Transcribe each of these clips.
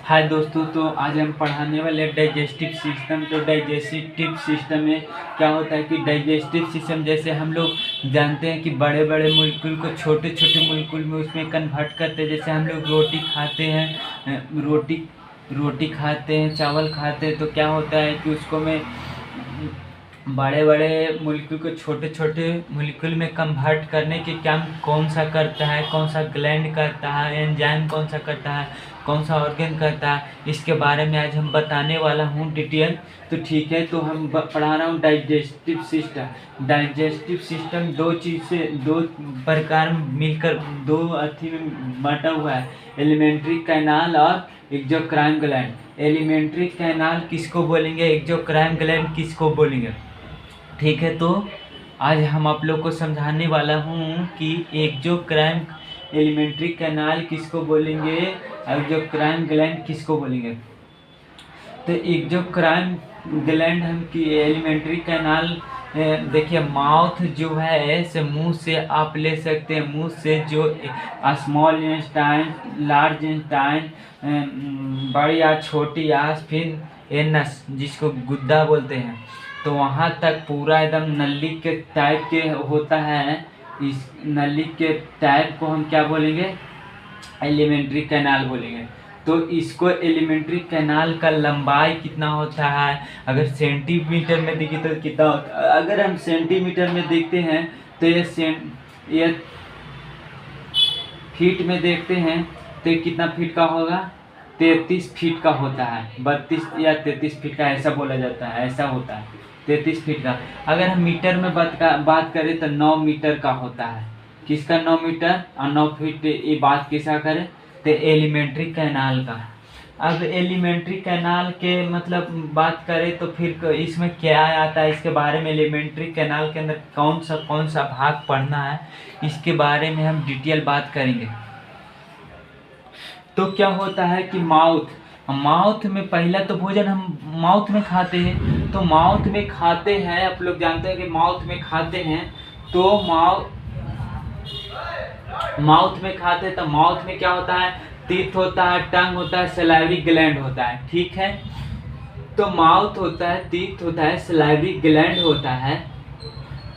हाय दोस्तों, तो आज हम पढ़ाने वाले डाइजेस्टिव सिस्टम। तो डाइजेस्टिव सिस्टम में क्या होता है कि डाइजेस्टिव सिस्टम जैसे हम लोग जानते हैं कि बड़े बड़े मोलिक्यूल को छोटे छोटे मोलिक्यूल में उसमें कन्वर्ट करते हैं। जैसे हम लोग रोटी खाते हैं, रोटी खाते हैं, चावल खाते हैं, तो क्या होता है कि उसको में बड़े बड़े मोलिक्यूल को छोटे छोटे मोलिक्यूल में कन्वर्ट करने के काम कौन सा करता है, कौन सा ग्लैंड करता है, एंजाइम कौन सा करता है, कौन सा ऑर्गन करता है, इसके बारे में आज हम बताने वाला हूँ डिटेल। तो ठीक है, तो हम पढ़ा रहा हूँ डाइजेस्टिव सिस्टम। डाइजेस्टिव सिस्टम दो प्रकार में मिलकर दो अर्थी में बटा हुआ है, एलिमेंट्री कैनाल और एक्सोक्राइन ग्लैंड। एलिमेंट्री कैनाल किसको बोलेंगे, एक्सोक्राइन ग्लैंड किसको बोलेंगे। ठीक है, तो आज हम आप लोग को समझाने वाला हूँ कि एक्सोक्राइन एलिमेंट्री कैनाल किसको बोलेंगे, एक्सोक्राइन ग्लैंड किसको बोलेंगे। तो एक्सोक्राइन ग्लैंड हम की एलिमेंट्री कैनाल देखिए, माउथ जो है से मुंह से आप ले सकते हैं, मुंह से जो स्मॉल इंटेस्टाइन, लार्ज इंटेस्टाइन, बड़ी या छोटी आंत, फिर एनस जिसको गुद्दा बोलते हैं, तो वहाँ तक पूरा एकदम नली के टाइप के होता है। इस नली के टाइप को हम क्या बोलेंगे, एलिमेंट्री कैनाल बोलेंगे। तो इसको एलिमेंट्री कैनाल का लंबाई कितना होता है, अगर सेंटीमीटर में देखिए तो कितना होता है। अगर हम सेंटीमीटर में देखते हैं तो ये फीट में देखते हैं तो कितना फीट का होगा, 33 फीट का होता है। 32 या 33 फीट का ऐसा बोला जाता है, ऐसा होता है 33 फीट का। अगर हम मीटर में बात करें तो 9 मीटर का होता है। किसका 9 मीटर और 9 फीट, ये बात किसका करें तो एलिमेंट्री कैनाल का। अब एलिमेंट्री कैनाल के मतलब बात करें तो फिर इसमें क्या आता है, इसके बारे में एलिमेंट्री कैनाल के अंदर कौन सा भाग पढ़ना है, इसके बारे में हम डिटेल बात करेंगे। तो क्या होता है कि माउथ में पहला तो भोजन हम माउथ में खाते हैं। तो माउथ में खाते हैं, आप लोग जानते हैं कि माउथ में खाते हैं। तो माउथ में खाते तो माउथ में क्या होता है, टीथ होता है, टंग होता है, सलाइवरी ग्लैंड होता है। ठीक है, तो माउथ होता है, टीथ होता है, सलाइवरी ग्लैंड होता है।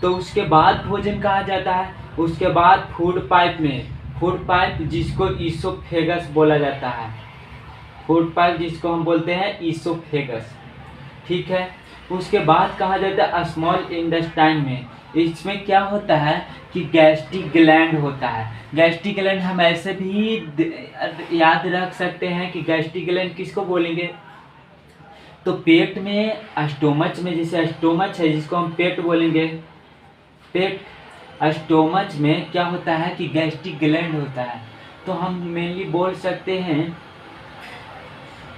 तो उसके बाद भोजन कहा जाता है, उसके बाद फूड पाइप जिसको ईसोफेगस बोला जाता है, फूड पाइप जिसको हम बोलते हैं ईसोफेगस। ठीक है, उसके बाद कहा जाता है स्मॉल इंटेस्टाइन में। इसमें क्या होता है कि गैस्ट्रिक ग्लैंड होता है। गैस्ट्रिक ग्लैंड हम ऐसे भी याद रख सकते हैं कि गैस्ट्रिक ग्लैंड किसको बोलेंगे, तो पेट में स्टोमच में, जैसे स्टोमच है जिसको हम पेट बोलेंगे, पेट स्टोमच में क्या होता है कि गैस्ट्रिक ग्लैंड होता है। तो हम मेनली बोल सकते हैं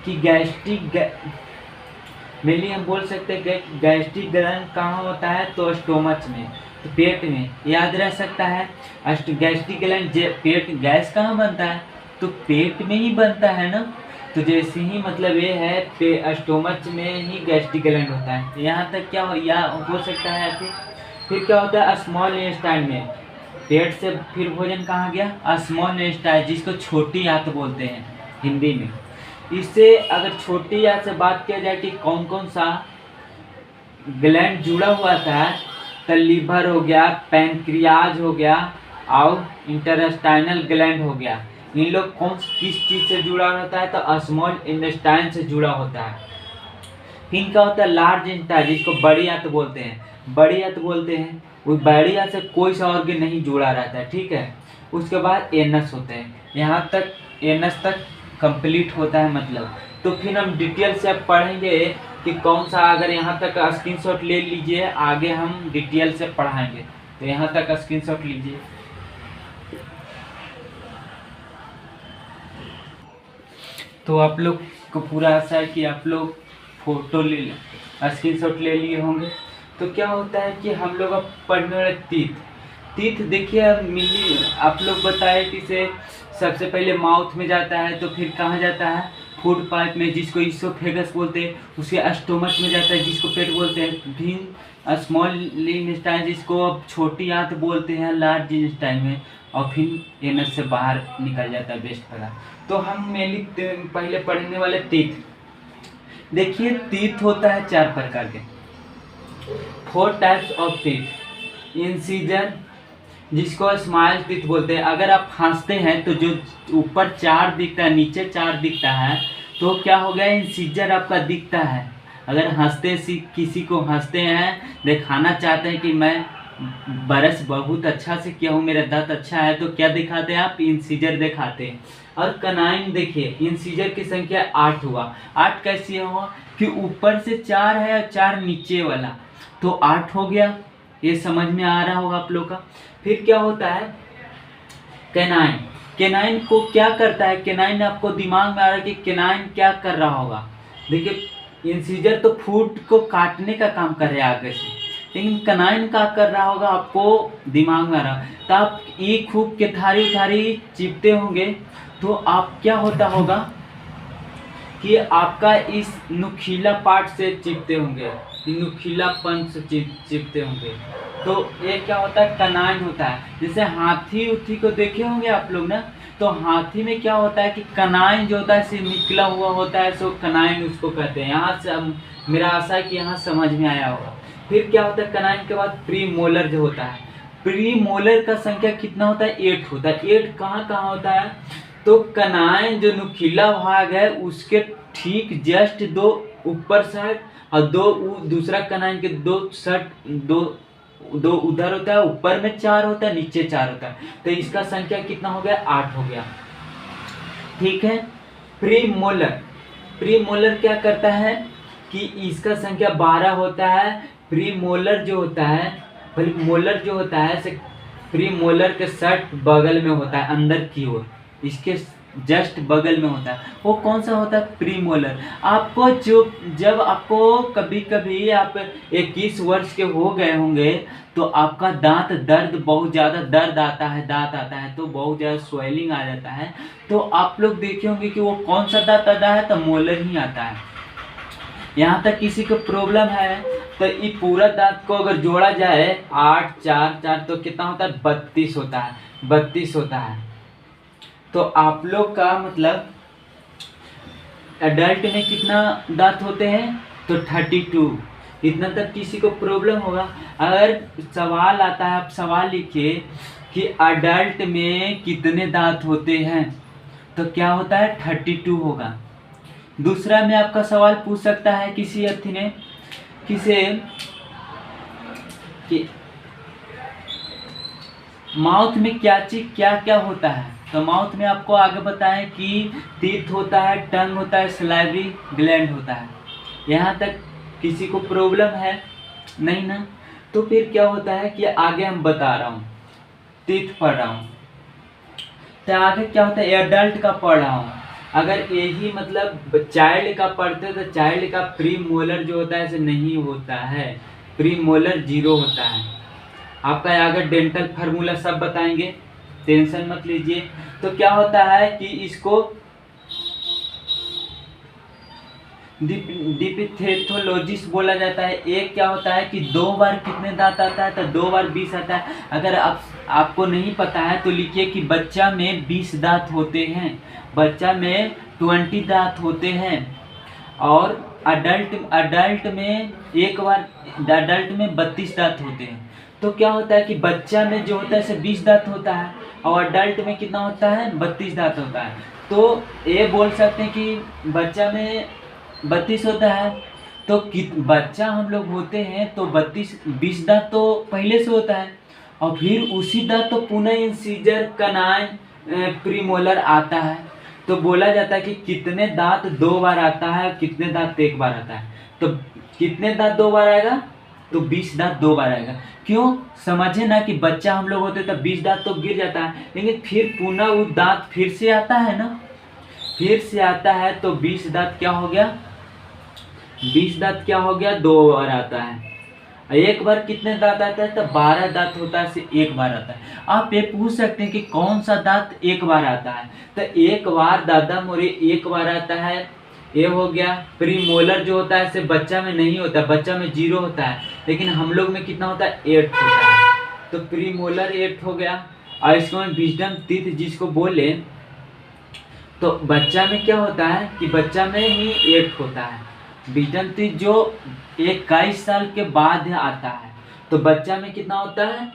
कि गैस्ट्रिक ग्लैंड कहाँ होता है, तो स्टोमच में, तो पेट में याद रह सकता है। गैस्ट्रिक ग्लैंड पेट, गैस कहाँ बनता है, तो पेट में ही बनता है ना। तो जैसे ही मतलब ये है स्टोमच में ही गैस्ट्रिक ग्लैंड होता है। यहाँ तक क्या हो सकता है। फिर क्या होता है स्मॉल इंटेस्टाइन में, पेट से फिर भोजन कहाँ गया, स्मॉल इंटेस्टाइन जिसको छोटी आंत बोलते हैं हिंदी में। इससे अगर छोटी आंत से बात किया जाए कि कौन कौन सा ग्लैंड जुड़ा हुआ था, तो लीवर हो गया, पैंक्रियाज हो गया और इंटेस्टाइनल ग्लैंड हो गया। इन लोग किस चीज़ से जुड़ा होता है, तो स्मॉल इंटेस्टाइन से जुड़ा होता है। फिर क्या होता है लार्ज इंटेस्टाइन जिसको बड़ी आंत बोलते हैं, उस बड़ी आंत से कोई सा ऑर्गन नहीं जुड़ा रहता है। ठीक है, उसके बाद एनस होते हैं, यहाँ तक एनस तक कंप्लीट होता है मतलब। तो फिर हम डिटेल से अब पढ़ेंगे कि कौन सा, अगर यहाँ तक स्क्रीनशॉट ले लीजिए, आगे हम डिटेल से पढ़ाएंगे। तो यहाँ तक स्क्रीनशॉट लीजिए। तो आप लोग को पूरा आशा है कि आप लोग फोटो स्क्रीनशॉट ले लिए होंगे। तो क्या होता है कि हम लोग अब पढ़ने वाले तीत देखिए, अब मिली आप लोग बताए कि से सबसे पहले माउथ में जाता है, तो फिर कहाँ जाता है फूड पाइप में जिसको ईसोफेगस बोलते हैं, उसके स्टोमच में जाता है जिसको पेट बोलते हैं, फिर स्मॉल इंटेस्टाइन जिसको अब छोटी आंत बोलते हैं लार्ज इंटेस्टाइन में, और फिर एनस से बाहर निकल जाता है वेस्ट पदार्थ। तो हम मेनली पहले पढ़ने वाले तीत। देखिए तीत होता है 4 प्रकार के, 4 टाइप्स ऑफ टीथ। इंसीजर, जिसको स्माइल टीथ बोलते हैं। अगर आप हंसते हैं तो जो ऊपर 4 दिखता है, नीचे 4 दिखता है, तो क्या हो गया, इंसीजर आपका दिखता है। अगर हंसते किसी को हंसते हैं, दिखाना चाहते हैं कि मैं ब्रश बहुत अच्छा से किया हूँ, मेरा दांत अच्छा है, तो क्या दिखाते हैं आप, इंसीजर दिखाते हैं। और कनाइन देखिए, इंसीजर की संख्या 8 हुआ। 8 कैसे हुआ कि ऊपर से 4 है और 4 नीचे वाला, तो 8 हो गया। ये समझ में आ रहा होगा आप लोग का। फिर क्या होता है कैनाइन। कैनाइन को क्या करता है, कैनाइन आपको दिमाग में आ रहा है कि कैनाइन क्या कर रहा होगा। देखिए इंसीजर तो फूड को काटने का काम कर रहे हैं आगे से, लेकिन कैनाइन क्या कर रहा होगा आपको दिमाग में आ रहा। तो आप ईख खूब के थारी थारी चिपते होंगे, तो आप क्या होता होगा कि आपका इस नुकीला पार्ट से चिपते होंगे, नुकीलापन से चिपते होंगे। तो ये क्या होता है, कैनाइन होता है। जैसे हाथी उथी को देखे होंगे आप लोग ना, तो हाथी में क्या होता है कि कैनाइन जो होता है से निकला हुआ होता है, सो कैनाइन उसको कहते हैं। यहाँ से मेरा आशा है कि यहाँ समझ में आया होगा। फिर क्या होता है कैनाइन के बाद प्री मोलर जो होता है। प्री मोलर का संख्या कितना होता है, 8 होता है। 8 कहाँ कहाँ होता है, तो कैनाइन जो नुकीला भाग है उसके ठीक जस्ट 2 ऊपर साइड और 2 दूसरा कैनाइन के 2 सेट, 2 उधर होता है, ऊपर में 4 होता है, नीचे 4 होता है। तो इसका संख्या कितना हो गया, 8 हो गया। ठीक है। प्री मोलर, प्री मोलर क्या करता है कि इसका संख्या 12 होता है। प्री मोलर जो होता है, मोलर जो होता है प्री मोलर के सट बगल में होता है, अंदर की ओर, इसके जस्ट बगल में होता है। वो कौन सा होता है, प्री मोलर। आपको जब आपको कभी कभी आप 21 वर्ष के हो गए होंगे, तो आपका दांत दर्द, बहुत ज़्यादा दर्द आता है, दांत आता है तो बहुत ज़्यादा स्वेलिंग आ जाता है, तो आप लोग देखे होंगे कि वो कौन सा दांत आता है, तो मोलर ही आता है। यहाँ तक किसी को प्रॉब्लम है तो ये पूरा दांत को अगर जोड़ा जाए 8 4 4 तो कितना होता है, 32 होता है, 32 होता है। तो आप लोग का मतलब एडल्ट में कितना दांत होते हैं, तो 32। इतना तक किसी को प्रॉब्लम होगा। अगर सवाल आता है, आप सवाल लिखिए कि एडल्ट में कितने दांत होते हैं, तो क्या होता है, 32 होगा। दूसरा में आपका सवाल पूछ सकता है किसी अर्थी ने किसे कि माउथ में क्या चीज क्या क्या होता है, तो माउथ में आपको आगे बताएं कि टीथ होता है, टंग होता है, सलाइवरी ग्लैंड होता है। यहाँ तक किसी को प्रॉब्लम है नहीं ना। तो फिर क्या होता है कि आगे हम बता रहा हूँ, टीथ पढ़ रहा हूँ, तो आगे क्या होता है, एडल्ट का पढ़ रहा हूँ। अगर यही मतलब चाइल्ड का पढ़ते तो चाइल्ड का प्री मोलर जो होता है ऐसे नहीं होता है, प्री मोलर 0 होता है। आपका आगे डेंटल फार्मूला सब बताएंगे, टेंशन मत लीजिए। तो क्या होता है कि इसको डिपिथेथोलॉजिस्ट बोला जाता है। एक क्या होता है कि 2 बार कितने दांत आता है, तो 2 बार 20 आता है। अगर आपको नहीं पता है तो लिखिए कि बच्चा में 20 दांत होते हैं, बच्चा में 20 दांत होते हैं। और अडल्ट में एक बार, अडल्ट में 32 दांत होते हैं। तो क्या होता है कि बच्चा में जो होता है 20 दांत होता है और अडल्ट में कितना होता है, 32 दांत होता है। तो ये बोल सकते हैं कि बच्चा में 32 होता है, तो बच्चा हम लोग होते हैं तो 20 दांत तो पहले से होता है, और फिर उसी दांत तो पुनः इंसीजर, कैनाइन, प्रीमोलर आता है। तो बोला जाता है कि कितने दांत 2 बार आता है, कितने दांत 1 बार आता है। तो कितने दांत 2 बार आएगा, तो 20 दांत 2 बार आएगा। क्यों, समझे ना कि बच्चा हम लोग होते तो 20 दांत तो गिर जाता है, लेकिन फिर पुनः वो दांत फिर से आता है ना, फिर से आता है, तो 20 दांत क्या हो गया, 20 दांत क्या हो गया, 2 बार आता है। एक बार कितने दांत आता है, तो 12 दांत होता है, से 1 बार आता है। आप ये पूछ सकते हैं कि कौन सा दांत 1 बार आता है, तो 1 बार दादा मोरे 1 बार आता है। ये हो गया प्रीमोलर जो होता है, से बच्चा में नहीं होता, बच्चा में 0 होता है, लेकिन हम लोग में कितना होता है, 8 होता है। तो प्रीमोलर 8 हो गया। और इसको मैं विजडम टीथ जिसको बोले, तो बच्चा में क्या होता है कि बच्चा में ही 8 होता है। विजडम टीथ जो 21 साल के बाद आता है, तो बच्चा में कितना होता है,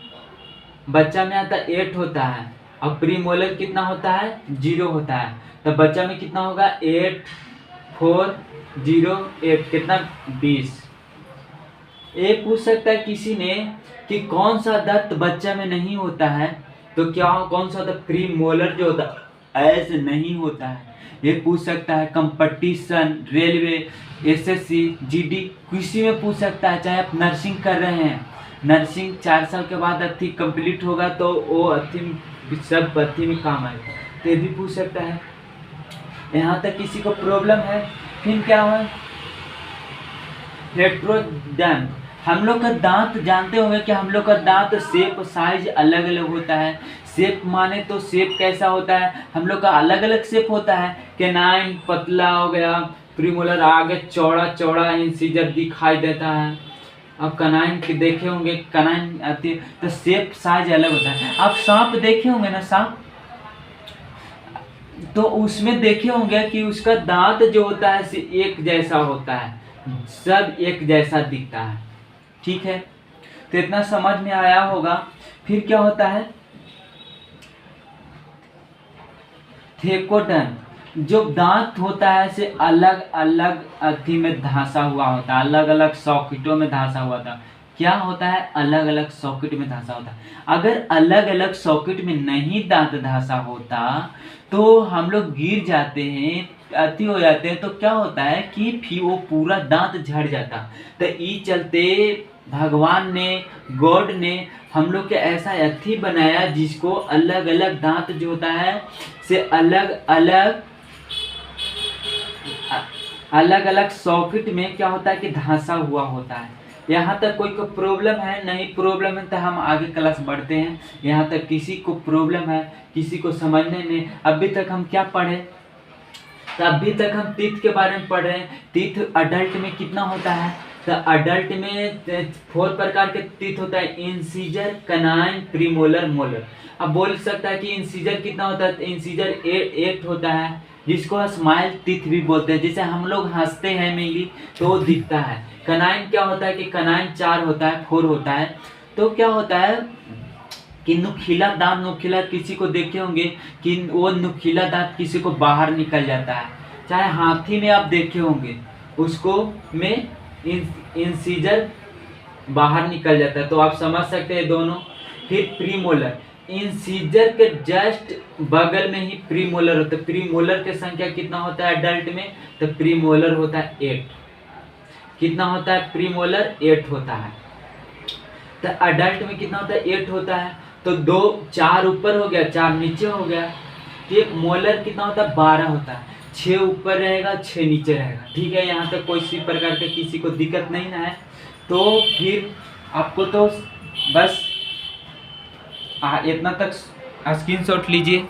बच्चा में आता 8 होता है, और प्री मोलर कितना होता है 0 होता है। तो बच्चा में कितना होगा 8 4 0 8 कितना 20। ये पूछ सकता है किसी ने कि कौन सा दांत बच्चा में नहीं होता है, तो क्या कौन सा दांत प्री मोलर जो होता है ऐसे नहीं होता है, ये पूछ सकता है। कंपटीशन, रेलवे, एसएससी, जीडी किसी में पूछ सकता है। चाहे आप नर्सिंग कर रहे हैं, नर्सिंग 4 साल के बाद अथी कंप्लीट होगा तो वो अथी सब अथी में काम आएगा, तो ये भी पूछ सकता है। यहाँ तक किसी को प्रॉब्लम है। फिर क्या है हेट्रोडैम। हम लोग का दांत जानते होंगे कि हम लोग का दांत शेप साइज अलग अलग होता है। शेप माने तो शेप कैसा होता है, हम लोग का अलग अलग शेप होता है। कैनाइन पतला हो गया, प्रीमोलर आगे चौड़ा चौड़ा इंसिजर दिखाई देता है। अब कनाइन के देखे होंगे, कनाइन आती है तो शेप साइज अलग होता है। आप सांप देखे होंगे ना, सांप तो उसमें देखे होंगे कि उसका दांत जो होता है एक जैसा होता है, सब एक जैसा दिखता है। ठीक है, तो इतना समझ में आया होगा। फिर क्या होता है थेकोडन, जो दांत होता है से अलग अलग अथी में धांसा हुआ होता है, अलग अलग सॉकेटों में धांसा हुआ था। क्या होता है अलग अलग सॉकेट में धांसा होता है। अगर अलग अलग सॉकेट में नहीं दांत धांसा होता तो हम लोग गिर जाते हैं, अति हो जाते हैं, तो क्या होता है कि फिर वो पूरा दांत झड़ जाता। तो ई चलते भगवान ने, गॉड ने हम लोग के ऐसा अथी बनाया जिसको अलग अलग दांत जो होता है से अलग अलग सॉकेट में क्या होता है कि धांसा हुआ होता है। यहाँ तक कोई को प्रॉब्लम है? नहीं प्रॉब्लम है तो हम आगे क्लास बढ़ते हैं। यहाँ तक किसी को प्रॉब्लम है, किसी को समझने में? अभी तक हम क्या पढ़े, तो अभी तक हम टीथ के बारे में पढ़ रहे हैं। टीथ अडल्ट में कितना होता है, तो अडल्ट में 4 प्रकार के टीथ होता है, इंसिजर, कनाइन, प्रीमोलर, मोलर। अब बोल सकता है कि इंसिजर कितना होता है, इंसिजर 8 होता है, जिसको स्माइल टीथ भी बोलते हैं। जैसे हम लोग हंसते हैं मेनली तो वो दिखता है। कनाइन क्या होता है कि कनाइन 4 होता है, 4 होता है। तो क्या होता है कि नुकीला दांत, नुकीला किसी को देखे होंगे कि वो नुकीला दांत किसी को बाहर निकल जाता है। चाहे हाथी में आप देखे होंगे उसको में इंसिजर बाहर निकल जाता है, तो आप समझ सकते हैं दोनों। फिर प्रीमोलर, इंसिजर के जस्ट बगल में ही प्रीमोलर होता है। प्रीमोलर की संख्या कितना होता है अडल्ट में, तो प्रीमोलर होता है 8। कितना होता है प्रीमोलर 8 होता है। तो अडल्ट में कितना होता है 8 होता है। तो 2 4 ऊपर हो गया, 4 नीचे हो गया। ठीक, मोलर कितना होता है 12 होता है, 6 ऊपर रहेगा 6 नीचे रहेगा। ठीक है, यहाँ तक कोई सी प्रकार के किसी को दिक्कत नहीं ना है। तो फिर आपको तो बस इतना तक स्क्रीनशॉट लीजिए।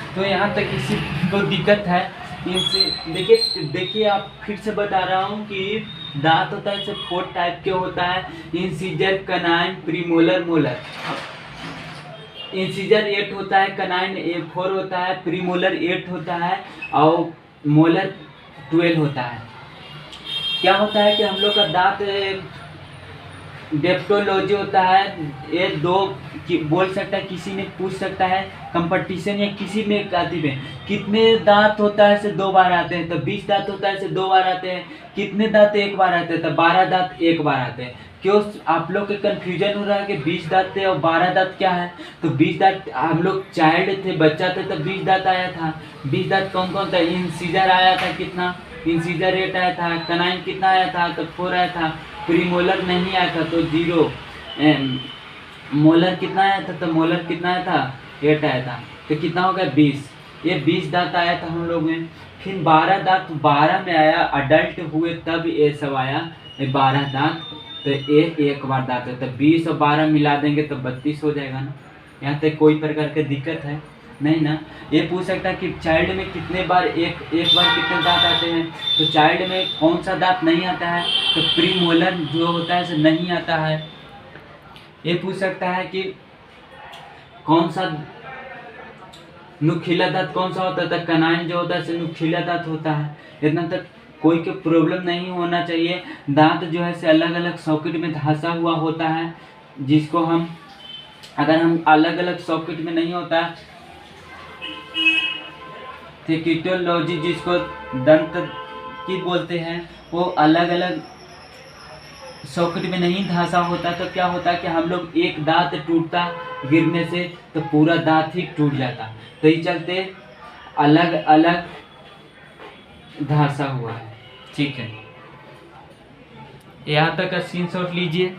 तो यहाँ तक किसी को दिक्कत है इनसे देखिए आप फिर से बता रहा हूँ कि दांत होता है 4 टाइप के होता है, incisor, canine, premolar, molar. Incisor 8 होता है, कनाइन 4 होता है, प्रीमोलर 8 होता है और मोलर 12 होता है। क्या होता है कि हम लोग का दांत डेप्टोलॉजी होता है, ये 2 बोल सकता है, किसी ने पूछ सकता है कंपटीशन या किसी में आती में कितने दांत होता है से 2 बार आते हैं, तो 20 दांत होता है से 2 बार आते हैं। कितने दांत एक बार आते हैं, तो 12 दांत एक बार आते हैं। क्यों आप लोग के कंफ्यूजन हो रहा है कि 20 दांत थे और 12 दांत क्या है? तो 20 दांत हम लोग चाइल्ड थे, बच्चा थे, तो 20 दांत आया था। 20 दांत कौन कौन था? इंसिजर आया था, कितना? इंसिजर 8 आया था। कनाइन कितना आया था? तो 4 आया था। प्रीमोलर नहीं आया था तो 0। मोलर कितना आया था? तो मोलर कितना आया था? 8 आया था। तो कितना हो गया 20। ये 20 दांत आया था हम लोग में। फिर 12 दांत 12 में आया, अडल्ट हुए तब ये सब आया, 12 दांत। तो ये एक बार दांत है, तो 20 और 12 मिला देंगे तो 32 हो जाएगा ना। यहाँ तक कोई प्रकार की दिक्कत है नहीं ना। ये पूछ सकता है कि चाइल्ड में कितने बार एक बार कितने दांत आते हैं, तो चाइल्ड में कौन सा दांत नहीं आता है, तो प्रीमोलर जो होता है सो नहीं आता है। ये पूछ सकता है कि कौन सा नुकीला दांत कौन सा होता है, कनाइन जो होता है नुकीला दांत होता है। इतना तक कोई के प्रॉब्लम नहीं होना चाहिए। दांत जो है से अलग अलग सॉकेट में धंसा हुआ होता है, जिसको हम अगर हम अलग अलग सॉकेट में नहीं होता, थिकिटोलॉजी जिसको दंत की बोलते हैं, वो अलग अलग सॉकेट में नहीं धंसा होता, तो क्या होता है कि हम लोग एक दांत टूटता गिरने से तो पूरा दांत ही टूट जाता। तो ये चलते अलग अलग धंसा हुआ है। ठीक है, यहाँ तक का स्क्रीनशॉट लीजिए।